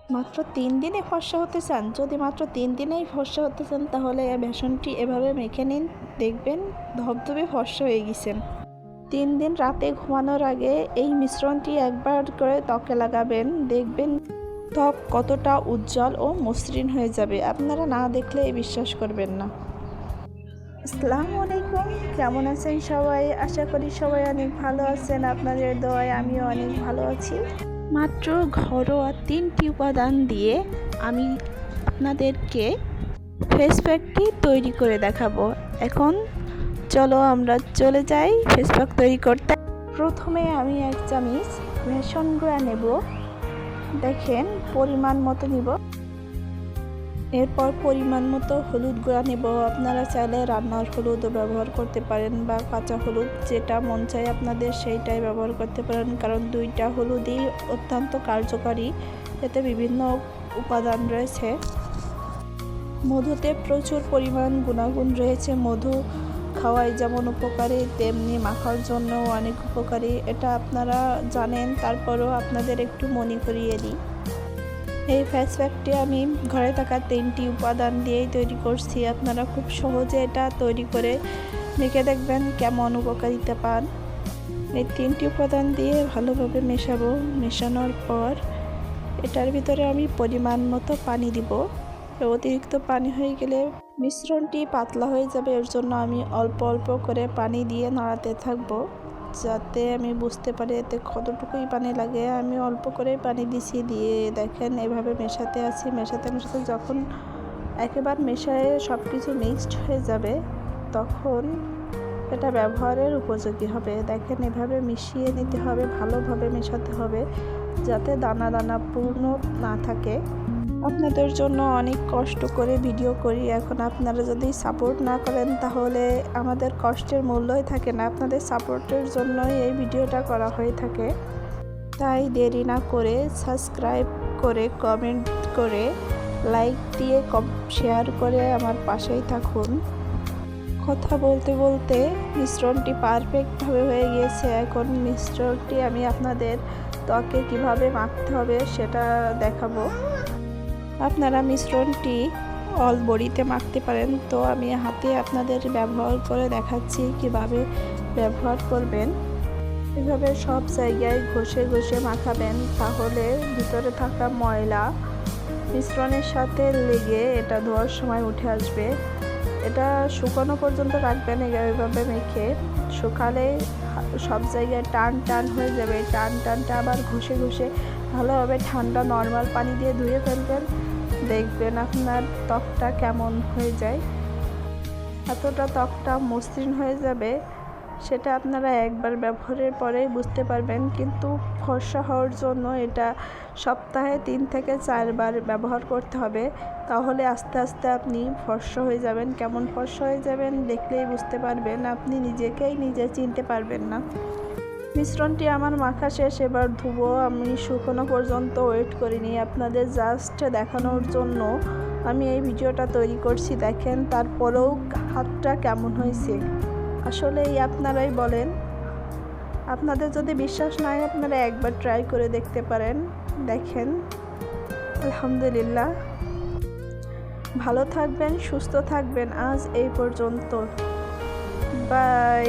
মাত্র 3 দিনে ফর্সা হতে চান? যদি মাত্র 3 দিনেই ফর্সা হতে চান তাহলে এই বেসনটি এভাবে মেখে নিন, দেখবেন ধবধবে ফর্সা হয়ে গেছেন। 3 দিন রাতে ঘুমানোর আগে এই মিশ্রণটি একবার করে ত্বকে লাগাবেন, দেখবেন ত্বক কতটা উজ্জ্বল ও মসৃণ হয়ে যাবে। আপনারা না দেখলে বিশ্বাস করবেন না। আসসালামু আলাইকুম, কেমন আছেন সবাই? আশা করি সবাই অনেক ভালো আছেন। আপনাদের দোয়ায় আমিও অনেক ভালো আছি। মাত্র ঘরোয়া 3টি উপাদান দিয়ে আমি আপনাদেরকে ফেস প্যাকটি তৈরি করে দেখাবো। এখন চলো আমরা চলে যাই ফেস প্যাক তৈরি করতে। প্রথমে আমি 1 চামচ বেসন গুঁড়া নেব, দেখেন পরিমাণ মতো নিব। এরপর পরিমাণ মতো হলুদ গুঁড়া নেব। আপনারা চাইলে রান্নার হলুদও ব্যবহার করতে পারেন বা কাঁচা হলুদ, যেটা মন চায় আপনাদের সেইটাই ব্যবহার করতে পারেন, কারণ দুইটা হলুদই অত্যন্ত কার্যকারী। এতে বিভিন্ন উপাদান রয়েছে। মধুতে প্রচুর পরিমাণ গুণাগুণ রয়েছে। মধু খাওয়ায় যেমন উপকারী, তেমনি মাখার জন্যও অনেক উপকারী। এটা আপনারা জানেন, তারপরেও আপনাদের একটু মনে করিয়ে দিই। এই ফেস প্যাকটি আমি ঘরে থাকা 3টি উপাদান দিয়েই তৈরি করছি। আপনারা খুব সহজে এটা তৈরি করে মেখে দেখবেন কেমন উপকারিতা পান। এই 3টি উপাদান দিয়ে ভালোভাবে মেশাবো। মেশানোর পর এটার ভিতরে আমি পরিমাণ মতো পানি দিব। অতিরিক্ত পানি হয়ে গেলে মিশ্রণটি পাতলা হয়ে যাবে, এর জন্য আমি অল্প অল্প করে পানি দিয়ে নাড়াতে থাকবো, যাতে আমি বুঝতে পারি এতে কতটুকুই পানি লাগে। আমি অল্প করে পানি দিছি, দিয়ে দেখেন এভাবে মেশাতে আছি। মেশাতে মেশাতে যখন একেবারে মেশায় সব কিছু মিক্সড হয়ে যাবে, তখন এটা ব্যবহারের উপযোগী হবে। দেখেন এভাবে মিশিয়ে নিতে হবে, ভালোভাবে মেশাতে হবে, যাতে দানা দানা পূর্ণ না থাকে। আপনাদের জন্য অনেক কষ্ট করে ভিডিও করি, এখন আপনারা যদি সাপোর্ট না করেন তাহলে আমাদের কষ্টের মূল্যই থাকে না। আপনাদের সাপোর্টের জন্যই এই ভিডিওটা করা হয়ে থাকে। তাই দেরি না করে সাবস্ক্রাইব করে, কমেন্ট করে, লাইক দিয়ে শেয়ার করে আমার পাশেই থাকুন। কথা বলতে বলতে মিশ্রণটি পারফেক্টভাবে হয়ে গিয়েছে। এখন মিশ্রণটি আমি আপনাদের ত্বকে কিভাবে মাখতে হবে সেটা দেখাবো। আপনারা মিশ্রণটি অল বডিতে মাখতে পারেন, তো আমি হাতে আপনাদের ব্যবহার করে দেখাচ্ছি কিভাবে ব্যবহার করবেন। এভাবে সব জায়গায় ঘষে ঘষে মাখাবেন, তাহলে ভিতরে থাকা ময়লা মিশ্রণের সাথে লেগে এটা ধোয়ার সময় উঠে আসবে। এটা শুকানো পর্যন্ত রাখবেন এভাবে মেখে। শুকালে সব জায়গায় টান টান হয়ে যাবে। টানটা আবার ঘষে ঘষে ভালোভাবে ঠান্ডা নর্মাল পানি দিয়ে ধুয়ে ফেলবেন, দেখবেন আপনার ত্বকটা কেমন হয়ে যায়। এতটা ত্বকটা মসৃণ হয়ে যাবে, সেটা আপনারা একবার ব্যবহারের পরেই বুঝতে পারবেন। কিন্তু ফর্সা হওয়ার জন্য এটা সপ্তাহে 3 থেকে 4 বার ব্যবহার করতে হবে, তাহলে আস্তে আস্তে আপনি ফর্সা হয়ে যাবেন। কেমন ফর্সা হয়ে যাবেন দেখলেই বুঝতে পারবেন, আপনি নিজেকেই নিজে চিনতে পারবেন না। মিশ্রণটি আমার মাখা শেষ, এবার ধুবো। আমি শুকনো পর্যন্ত ওয়েট করিনি, আপনাদের জাস্ট দেখানোর জন্য আমি এই ভিডিওটা তৈরি করছি। দেখেন তারপরেও হাতটা কেমন হয়েছে, আসলেই আপনারাই বলেন। আপনাদের যদি বিশ্বাস না হয় আপনারা একবার ট্রাই করে দেখতে পারেন। দেখেন আলহামদুলিল্লাহ। ভালো থাকবেন, সুস্থ থাকবেন। আজ এই পর্যন্ত, বাই।